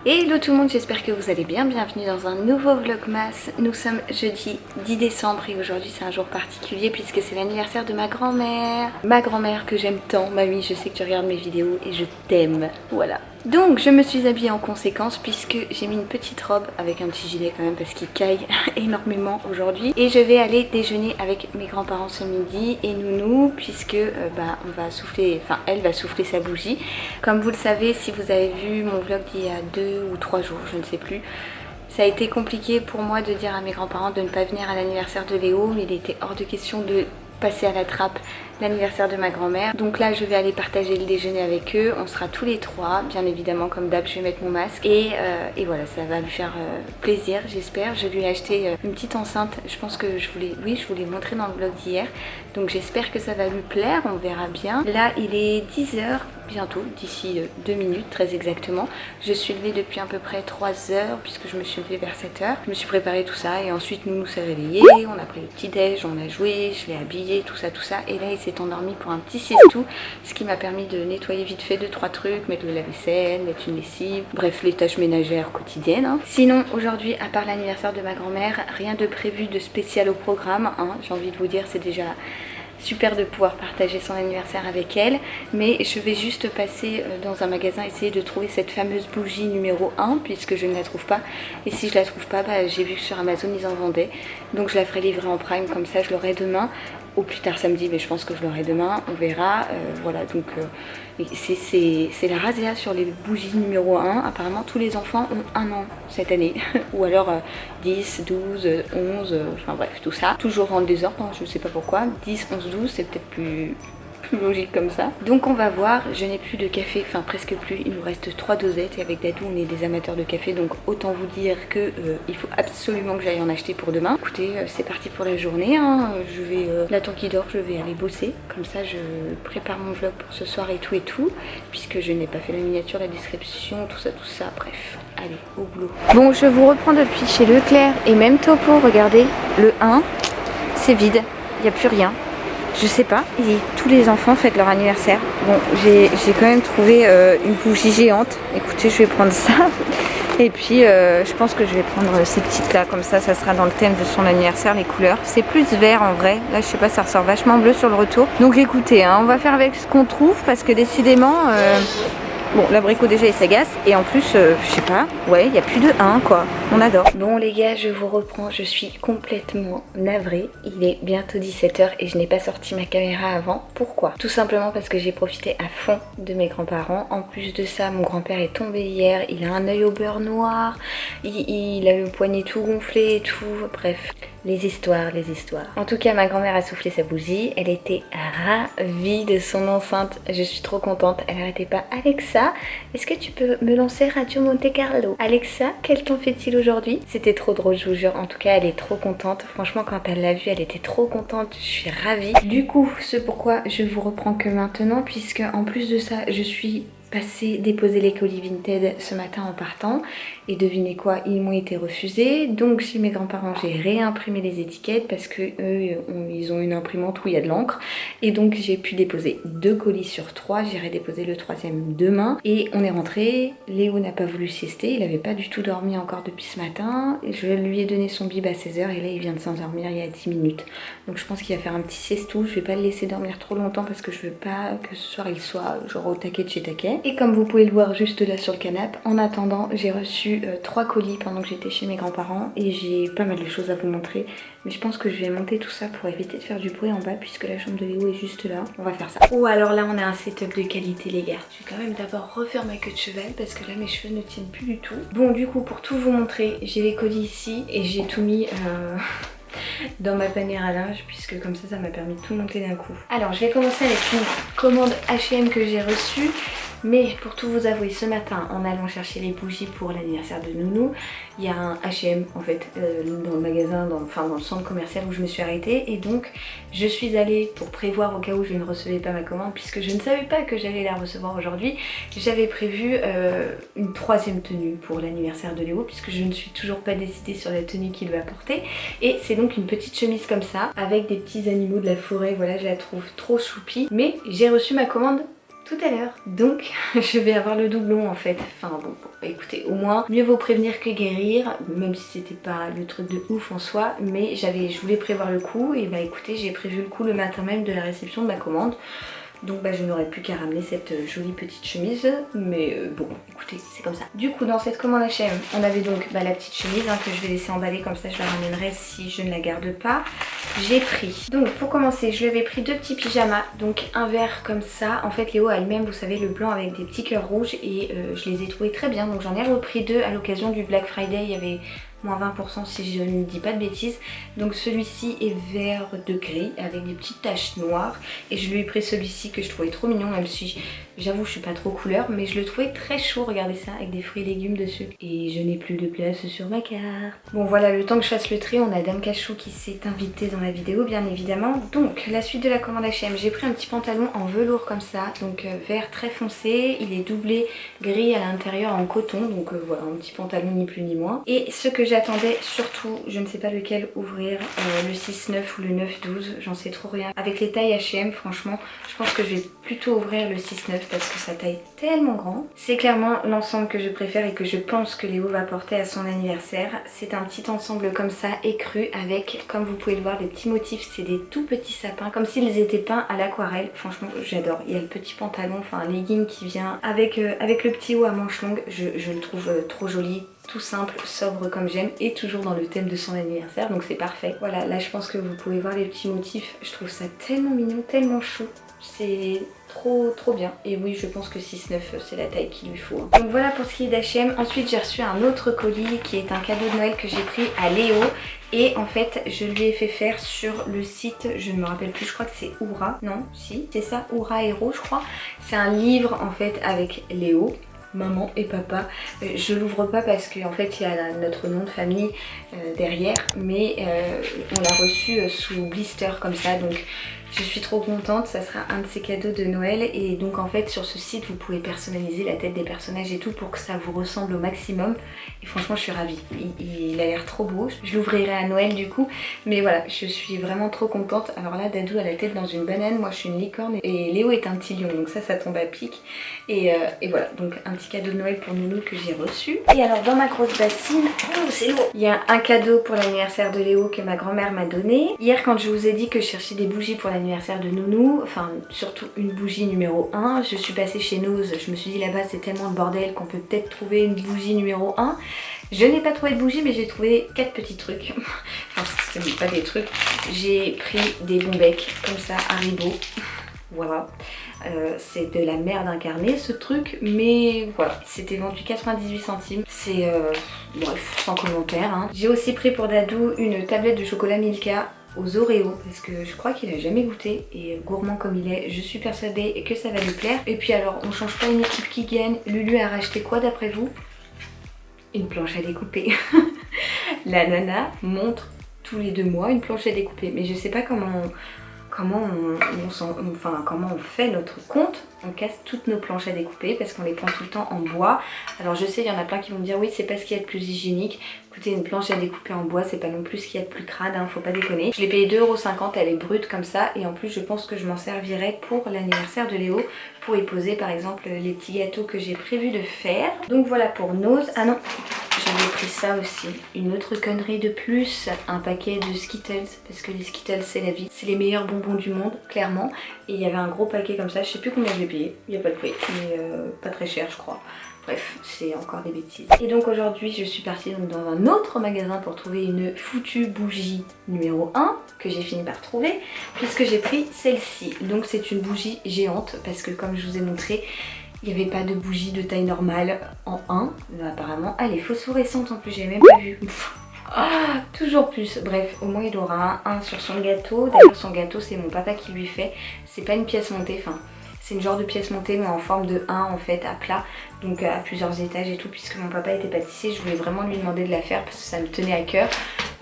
Hello tout le monde, j'espère que vous allez bien, bienvenue dans un nouveau vlogmas. Nous sommes jeudi 10 décembre et aujourd'hui c'est un jour particulier puisque c'est l'anniversaire de ma grand-mère. Ma grand-mère que j'aime tant, mamie je sais que tu regardes mes vidéos et je t'aime, voilà. Donc je me suis habillée en conséquence puisque j'ai mis une petite robe avec un petit gilet quand même parce qu'il caille énormément aujourd'hui. Et je vais aller déjeuner avec mes grands-parents ce midi et Nounou puisque on va souffler, enfin elle va souffler sa bougie. Comme vous le savez, si vous avez vu mon vlog d'il y a 2 ou 3 jours, je ne sais plus, ça a été compliqué pour moi de dire à mes grands-parents de ne pas venir à l'anniversaire de Léo, mais il était hors de question de passer à la trappe l'anniversaire de ma grand-mère. Donc là je vais aller partager le déjeuner avec eux, on sera tous les trois, bien évidemment comme d'hab je vais mettre mon masque et voilà, ça va lui faire plaisir j'espère. Je lui ai acheté une petite enceinte, je pense que je voulais montrer dans le vlog d'hier, donc j'espère que ça va lui plaire, on verra bien. Là il est 10h bientôt, d'ici 2 minutes très exactement. Je suis levée depuis à peu près 3 heures puisque je me suis levée vers 7h. Je me suis préparé tout ça et ensuite Nounou s'est réveillé, on a pris le petit déj, on a joué, je l'ai habillé, tout ça et là il s'est endormi pour un petit siestou, ce qui m'a permis de nettoyer vite fait 2-3 trucs, mettre le lave-vaisselle, mettre une lessive, bref les tâches ménagères quotidiennes hein. Sinon aujourd'hui à part l'anniversaire de ma grand-mère, rien de prévu de spécial au programme hein. J'ai envie de vous dire c'est déjà super de pouvoir partager son anniversaire avec elle, mais je vais juste passer dans un magasin essayer de trouver cette fameuse bougie numéro 1 puisque je ne la trouve pas, et si je la trouve pas, j'ai vu que sur Amazon ils en vendaient, donc je la ferai livrer en prime, comme ça je l'aurai demain au plus tard samedi, mais je pense que je l'aurai demain, on verra. Voilà, donc c'est la razzia sur les bougies numéro 1. Apparemment tous les enfants ont 1 an cette année ou alors 10, 12, 11, enfin bref tout ça, toujours dans le désordre hein, je sais pas pourquoi. 10, 11, 12 c'est peut-être plus logique comme ça. Donc on va voir, je n'ai plus de café, enfin presque plus, il nous reste 3 dosettes et avec Dadou on est des amateurs de café, donc autant vous dire que il faut absolument que j'aille en acheter pour demain. Écoutez, c'est parti pour la journée hein. Je vais, l'attends qu'il dort, je vais aller bosser, comme ça je prépare mon vlog pour ce soir et tout, puisque je n'ai pas fait la miniature, la description, tout ça, bref, allez, au boulot. Bon, je vous reprends depuis chez Leclerc et même Topo, regardez, le 1, c'est vide, il n'y a plus rien. Je sais pas, et tous les enfants fêtent leur anniversaire. Bon, j'ai quand même trouvé une bougie géante. Écoutez, je vais prendre ça. Et puis, je pense que je vais prendre ces petites là, comme ça sera dans le thème de son anniversaire, les couleurs. C'est plus vert en vrai. Là, je sais pas, ça ressort vachement bleu sur le retour. Donc écoutez, hein, on va faire avec ce qu'on trouve, parce que décidément... Bon, l'abricot déjà il s'agace et en plus, je sais pas, ouais, il n'y a plus de 1 quoi, on adore. Bon les gars, je vous reprends, je suis complètement navrée. Il est bientôt 17h et je n'ai pas sorti ma caméra avant. Pourquoi? Tout simplement parce que j'ai profité à fond de mes grands-parents. En plus de ça, mon grand-père est tombé hier, il a un œil au beurre noir, il a le poignet tout gonflé et tout, bref. Les histoires. En tout cas, ma grand-mère a soufflé sa bougie. Elle était ravie de son enceinte. Je suis trop contente. Elle n'arrêtait pas. Alexa, est-ce que tu peux me lancer Radio Monte Carlo? Alexa, quel temps fait-il aujourd'hui? C'était trop drôle, je vous jure. En tout cas, elle est trop contente. Franchement, quand elle l'a vue, elle était trop contente. Je suis ravie. Du coup, c'est pourquoi je vous reprends que maintenant, puisque en plus de ça, je suis déposer les colis Vinted ce matin en partant et devinez quoi, ils m'ont été refusés. Donc chez mes grands-parents j'ai réimprimé les étiquettes parce que eux ils ont une imprimante où il y a de l'encre et donc j'ai pu déposer 2 colis sur 3. J'irai déposer le 3e demain et on est rentré. Léo n'a pas voulu siester, il avait pas du tout dormi encore depuis ce matin. Je lui ai donné son bib à 16h et là il vient de s'endormir il y a 10 minutes, donc je pense qu'il va faire un petit siestou. Je vais pas le laisser dormir trop longtemps parce que je veux pas que ce soir il soit genre au taquet de chez taquet. Et comme vous pouvez le voir juste là sur le canapé, en attendant j'ai reçu 3 colis pendant que j'étais chez mes grands-parents et j'ai pas mal de choses à vous montrer, mais je pense que je vais monter tout ça pour éviter de faire du bruit en bas puisque la chambre de Léo est juste là. On va faire ça. Oh, alors là on a un setup de qualité les gars. Je vais quand même d'abord refaire ma queue de cheval parce que là mes cheveux ne tiennent plus du tout. Bon, du coup pour tout vous montrer, j'ai les colis ici et j'ai tout mis dans ma panière à linge puisque comme ça m'a permis de tout monter d'un coup. Alors je vais commencer avec une commande H&M que j'ai reçue. Mais pour tout vous avouer, ce matin, en allant chercher les bougies pour l'anniversaire de Nounou, il y a un H&M en fait dans le magasin, dans le centre commercial où je me suis arrêtée. Et donc je suis allée pour prévoir au cas où je ne recevais pas ma commande, puisque je ne savais pas que j'allais la recevoir aujourd'hui. J'avais prévu une 3e tenue pour l'anniversaire de Léo, puisque je ne suis toujours pas décidée sur la tenue qu'il va porter. Et c'est donc une petite chemise comme ça, avec des petits animaux de la forêt. Voilà, je la trouve trop choupie. Mais j'ai reçu ma commande tout à l'heure. Donc je vais avoir le doublon en fait. Enfin bon, bah, écoutez, au moins mieux vaut prévenir que guérir, même si c'était pas le truc de ouf en soi, mais je voulais prévoir le coup et bah écoutez, j'ai prévu le coup le matin même de la réception de ma commande. Donc bah, je n'aurais plus qu'à ramener cette jolie petite chemise, mais bon, écoutez, c'est comme ça. Du coup, dans cette commande H&M, on avait donc bah, la petite chemise que je vais laisser emballer, comme ça je la ramènerai si je ne la garde pas. J'ai pris, donc pour commencer, je lui avais pris 2 petits pyjamas, donc un vert comme ça. En fait, Léo a elle-même, vous savez, le blanc avec des petits cœurs rouges et je les ai trouvés très bien. Donc j'en ai repris 2 à l'occasion du Black Friday, il y avait moins 20% si je ne dis pas de bêtises. Donc celui-ci est vert de gris avec des petites taches noires et je lui ai pris celui-ci que je trouvais trop mignon, même si j'avoue je suis pas trop couleur, mais je le trouvais très chaud, regardez ça, avec des fruits et légumes dessus. Et je n'ai plus de place sur ma carte. Bon voilà, le temps que je fasse le tri, on a Dame Cachou qui s'est invitée dans la vidéo bien évidemment. Donc la suite de la commande H&M, j'ai pris un petit pantalon en velours comme ça, donc vert très foncé, il est doublé gris à l'intérieur en coton, donc voilà, un petit pantalon ni plus ni moins. Et ce que j'attendais surtout, je ne sais pas lequel ouvrir, le 6-9 ou le 9-12, j'en sais trop rien. Avec les tailles H&M, franchement, je pense que je vais plutôt ouvrir le 6-9 parce que sa taille est tellement grand. C'est clairement l'ensemble que je préfère et que je pense que Léo va porter à son anniversaire. C'est un petit ensemble comme ça, écru, avec, comme vous pouvez le voir, des petits motifs. C'est des tout petits sapins, comme s'ils étaient peints à l'aquarelle. Franchement, j'adore. Il y a le petit pantalon, enfin un legging qui vient avec le petit haut à manches longues. Je le trouve trop joli. Tout simple, sobre comme j'aime et toujours dans le thème de son anniversaire, donc c'est parfait. Voilà, là je pense que vous pouvez voir les petits motifs, je trouve ça tellement mignon, tellement chou. C'est trop bien. Et oui, je pense que 6-9 c'est la taille qu'il lui faut. Donc voilà pour ce qui est d'H&M. Ensuite j'ai reçu un autre colis qui est un cadeau de Noël que j'ai pris à Léo. Et en fait je lui ai fait faire sur le site, je ne me rappelle plus, je crois que c'est Oura. Non, si, c'est ça, Oura Hero je crois. C'est un livre en fait avec Léo, maman et papa. Je l'ouvre pas parce qu'en fait il y a notre nom de famille derrière, mais on l'a reçu sous blister comme ça, donc je suis trop contente, ça sera un de ces cadeaux de Noël. Et donc en fait sur ce site vous pouvez personnaliser la tête des personnages et tout pour que ça vous ressemble au maximum. Et franchement je suis ravie, il a l'air trop beau. Je l'ouvrirai à Noël du coup, mais voilà, je suis vraiment trop contente. Alors là Dadou a la tête dans une banane, moi je suis une licorne et Léo est un petit lion, donc ça tombe à pic. Et voilà, donc un petit cadeau de Noël pour Nounou que j'ai reçu. Et alors dans ma grosse bassine, oh c'est lourd, il y a un cadeau pour l'anniversaire de Léo que ma grand-mère m'a donné. Hier quand je vous ai dit que je cherchais des bougies pour l'anniversaire de Nounou, enfin surtout une bougie numéro 1, je suis passée chez Nose, je me suis dit là-bas c'est tellement le bordel qu'on peut peut-être trouver une bougie numéro 1. Je n'ai pas trouvé de bougie mais j'ai trouvé 4 petits trucs, enfin ce n'est pas des trucs, j'ai pris des bons becs comme ça Haribo. Voilà, c'est de la merde incarnée ce truc, mais voilà, c'était vendu 98 centimes, c'est bref, sans commentaire hein. J'ai aussi pris pour Dadou une tablette de chocolat Milka aux Oreos parce que je crois qu'il a jamais goûté et gourmand comme il est, je suis persuadée que ça va lui plaire. Et puis alors, on change pas une équipe qui gagne. Lulu a racheté quoi d'après vous? Une planche à découper. La nana montre tous les 2 mois une planche à découper, mais je sais pas comment on fait notre compte. On casse toutes nos planches à découper parce qu'on les prend tout le temps en bois. Alors je sais, il y en a plein qui vont me dire oui, c'est pas ce qu'il y a de plus hygiénique. Écoutez, une planche à découper en bois, c'est pas non plus ce qu'il y a de plus crade, hein, faut pas déconner. Je l'ai payé 2,50 €, elle est brute comme ça. Et en plus, je pense que je m'en servirai pour l'anniversaire de Léo, pour y poser par exemple les petits gâteaux que j'ai prévu de faire. Donc voilà pour Nose. Ah non, j'avais pris ça aussi, une autre connerie de plus, un paquet de Skittles, parce que les Skittles c'est la vie, c'est les meilleurs bonbons du monde, clairement. Et il y avait un gros paquet comme ça, je sais plus combien j'ai payé, il n'y a pas de prix, mais pas très cher je crois. Bref, c'est encore des bêtises. Et donc aujourd'hui, je suis partie donc dans un autre magasin pour trouver une foutue bougie numéro 1 que j'ai fini par trouver, puisque j'ai pris celle-ci. Donc c'est une bougie géante, parce que comme je vous ai montré, il n'y avait pas de bougie de taille normale en 1. Mais apparemment, elle est phosphorescente en plus, j'ai même pas vu. Ah, toujours plus. Bref, au moins il aura un sur son gâteau. D'ailleurs, son gâteau, c'est mon papa qui lui fait. C'est pas une pièce montée, enfin, c'est une genre de pièce montée, mais en forme de 1 en fait, à plat. Donc à plusieurs étages et tout, puisque mon papa était pâtissier, je voulais vraiment lui demander de la faire parce que ça me tenait à cœur.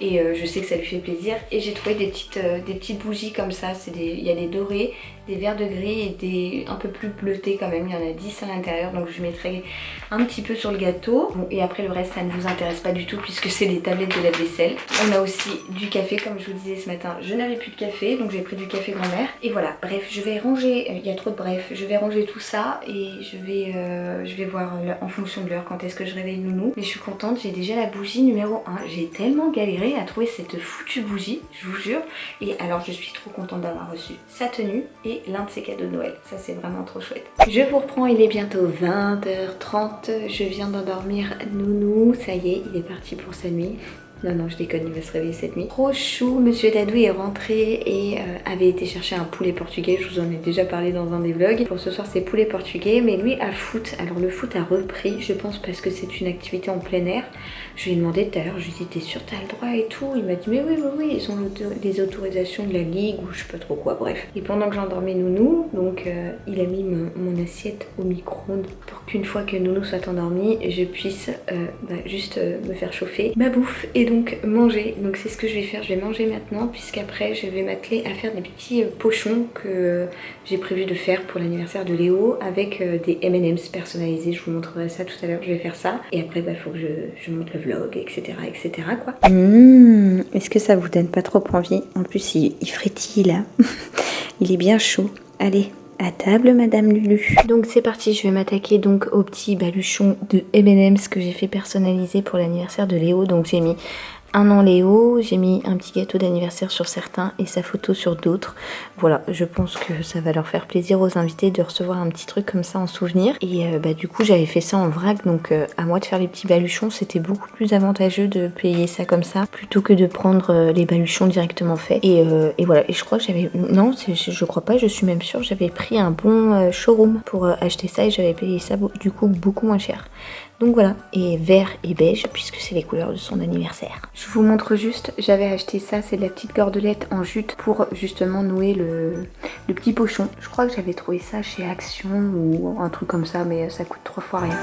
et je sais que ça lui fait plaisir. Et j'ai trouvé des petites bougies comme ça, il y a des dorés, des verts de gris et des un peu plus bleutés quand même, il y en a 10 à l'intérieur, donc je mettrai un petit peu sur le gâteau. Bon, et après le reste ça ne vous intéresse pas du tout puisque c'est des tablettes de lave-vaisselle. On a aussi du café, comme je vous disais ce matin, je n'avais plus de café, donc j'ai pris du café grand-mère. Et voilà, bref, je vais ranger, il y a trop de bref, je vais ranger tout ça et je vais voir en fonction de l'heure quand est-ce que je réveille Nounou. Mais je suis contente, j'ai déjà la bougie numéro 1. J'ai tellement galéré à trouver cette foutue bougie, je vous jure. Et alors je suis trop contente d'avoir reçu sa tenue et l'un de ses cadeaux de Noël. Ça c'est vraiment trop chouette. Je vous reprends, il est bientôt 20h30. Je viens d'endormir Nounou. Ça y est, il est parti pour sa nuit. Non, je déconne, il va se réveiller cette nuit. Trop chou, Monsieur Dadou est rentré et avait été chercher un poulet portugais. Je vous en ai déjà parlé dans un des vlogs. Pour ce soir, c'est poulet portugais, mais lui à foot. Alors le foot a repris, je pense parce que c'est une activité en plein air. Je lui ai demandé tout à l'heure, je lui ai dit t'es sûr t'as le droit et tout. Il m'a dit mais oui, ils ont les autorisations de la ligue ou je sais pas trop quoi, bref. Et pendant que j'endormais Nounou, donc il a mis mon assiette au micro-ondes pour qu'une fois que Nounou soit endormie, je puisse juste me faire chauffer ma bouffe et donc manger. Donc c'est ce que je vais faire, je vais manger maintenant puisqu'après je vais m'atteler à faire des petits pochons que j'ai prévu de faire pour l'anniversaire de Léo avec des M&M's personnalisés. Je vous montrerai ça tout à l'heure, je vais faire ça. Et après faut que je monte le vlog, etc. quoi. Est-ce que ça vous donne pas trop envie? En plus il frétille là. Il est bien chaud. Allez, à table Madame Lulu. Donc c'est parti, je vais m'attaquer donc au petit baluchon de M&M's que j'ai fait personnaliser pour l'anniversaire de Léo. Donc j'ai mis un an Léo, j'ai mis un petit gâteau d'anniversaire sur certains et sa photo sur d'autres. Voilà, je pense que ça va leur faire plaisir aux invités de recevoir un petit truc comme ça en souvenir. Et du coup j'avais fait ça en vrac, donc à moi de faire les petits baluchons, c'était beaucoup plus avantageux de payer ça comme ça plutôt que de prendre les baluchons directement faits. Et voilà, et je crois que j'avais... Non, je crois pas, je suis même sûre, j'avais pris un bon showroom pour acheter ça et j'avais payé ça du coup beaucoup moins cher. Donc voilà, et vert et beige puisque c'est les couleurs de son anniversaire. Je vous montre juste, j'avais acheté ça, c'est de la petite cordelette en jute pour justement nouer le petit pochon. Je crois que j'avais trouvé ça chez Action ou un truc comme ça, mais ça coûte 3 fois rien.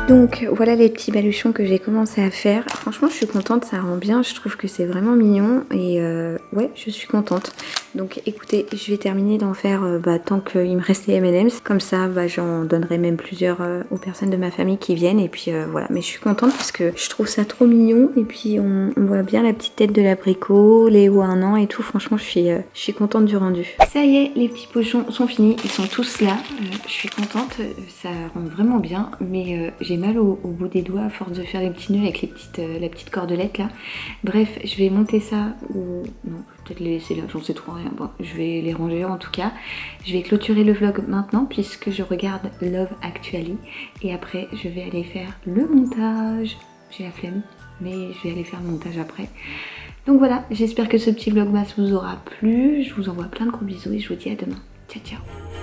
Donc voilà les petits baluchons que j'ai commencé à faire. Franchement je suis contente, ça rend bien, je trouve que c'est vraiment mignon et ouais je suis contente. Donc écoutez, je vais terminer d'en faire tant qu'il me reste les M&M's. Comme ça j'en donnerai même plusieurs aux personnes de ma famille qui viennent et puis voilà. Mais je suis contente parce que je trouve ça trop mignon et puis on voit bien la petite tête de l'abricot, Léo a 1 an et tout. Franchement je suis contente du rendu. Ça y est, les petits pochons sont finis, ils sont tous là. Je suis contente, ça rend vraiment bien mais j'ai mal au bout des doigts à force de faire les petits nœuds avec la petite cordelette là. Bref, je vais monter ça ou non, peut-être les laisser là, j'en sais trop rien. Bon, je vais les ranger en tout cas. Je vais clôturer le vlog maintenant puisque je regarde Love Actually et après je vais aller faire le montage. J'ai la flemme, mais je vais aller faire le montage après. Donc voilà, j'espère que ce petit vlogmas vous aura plu. Je vous envoie plein de gros bisous et je vous dis à demain. Ciao ciao.